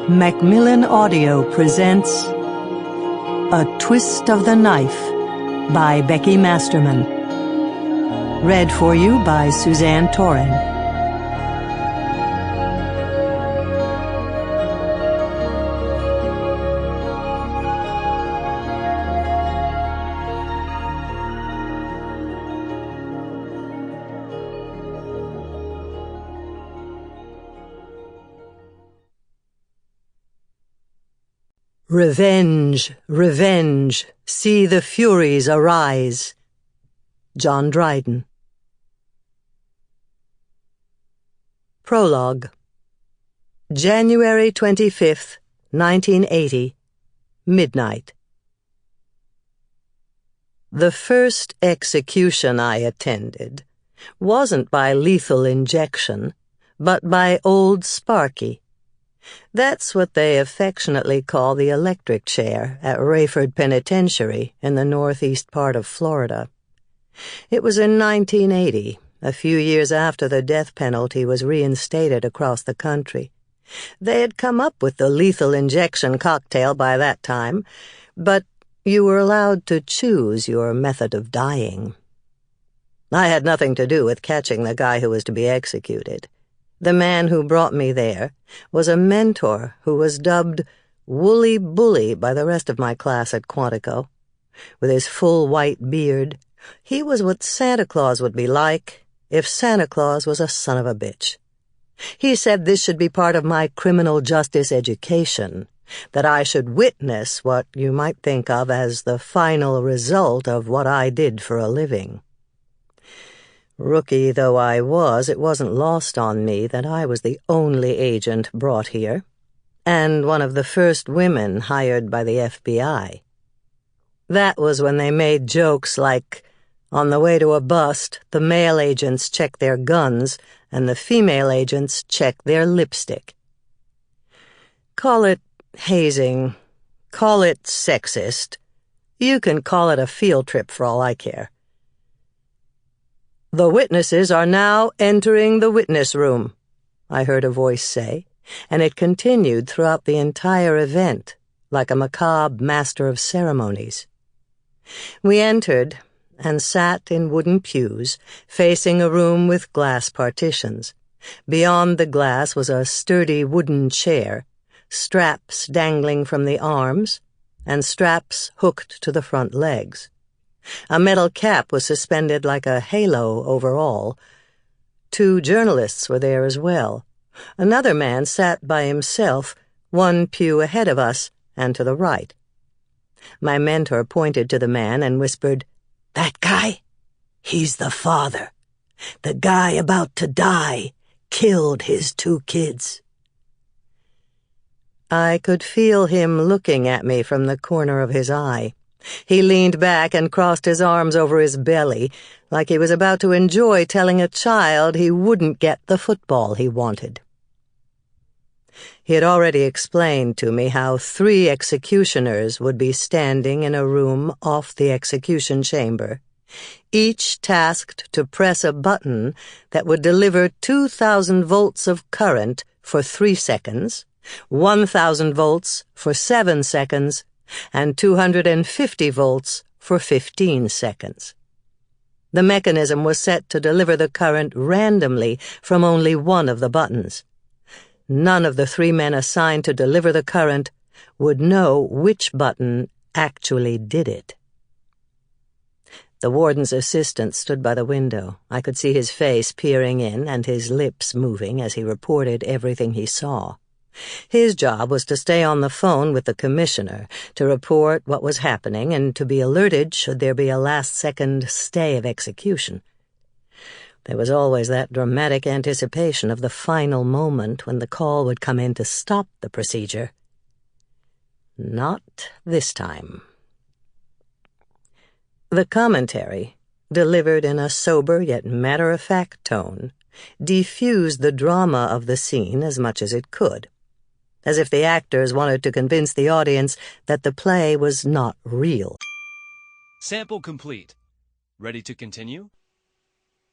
Macmillan Audio presents A Twist of the Knife by Becky Masterman. Read for you by Suzanne Toren. Revenge, revenge, see the Furies arise. John Dryden. Prologue. January 25th, 1980, midnight. The first execution I attended wasn't by lethal injection, but by Old Sparky. That's what they affectionately call the electric chair at Rayford Penitentiary in the northeast part of Florida. It was in 1980, a few years after the death penalty was reinstated across the country. They had come up with the lethal injection cocktail by that time, but you were allowed to choose your method of dying. I had nothing to do with catching the guy who was to be executed. The man who brought me there was a mentor who was dubbed Woolly Bully by the rest of my class at Quantico. With his full white beard, he was what Santa Claus would be like if Santa Claus was a son of a bitch. He said this should be part of my criminal justice education, that I should witness what you might think of as the final result of what I did for a living. Rookie though I was, it wasn't lost on me that I was the only agent brought here, and one of the first women hired by the FBI. That was when they made jokes like, on the way to a bust, the male agents check their guns, and the female agents check their lipstick. Call it hazing, call it sexist. You can call it a field trip for all I care. "The witnesses are now entering the witness room," I heard a voice say, and it continued throughout the entire event, like a macabre master of ceremonies. We entered and sat in wooden pews, facing a room with glass partitions. Beyond the glass was a sturdy wooden chair, straps dangling from the arms, and straps hooked to the front legs. A metal cap was suspended like a halo over all. 2 journalists were there as well. Another man sat by himself, 1 pew ahead of us and to the right. My mentor pointed to the man and whispered, "That guy? He's the father. The guy about to die killed his 2 kids." I could feel him looking at me from the corner of his eye. He leaned back and crossed his arms over his belly, like he was about to enjoy telling a child he wouldn't get the football he wanted. He had already explained to me how 3 executioners would be standing in a room off the execution chamber, each tasked to press a button that would deliver 2,000 volts of current for 3 seconds, 1,000 volts for 7 seconds, and 250 volts for 15 seconds. The mechanism was set to deliver the current randomly from only one of the buttons. None of the 3 men assigned to deliver the current would know which button actually did it. The warden's assistant stood by the window. I could see his face peering in and his lips moving as he reported everything he saw. His job was to stay on the phone with the commissioner, to report what was happening and to be alerted should there be a last-second stay of execution. There was always that dramatic anticipation of the final moment when the call would come in to stop the procedure. Not this time. The commentary, delivered in a sober yet matter-of-fact tone, diffused the drama of the scene as much as it could, as if the actors wanted to convince the audience that the play was not real. Sample complete. Ready to continue?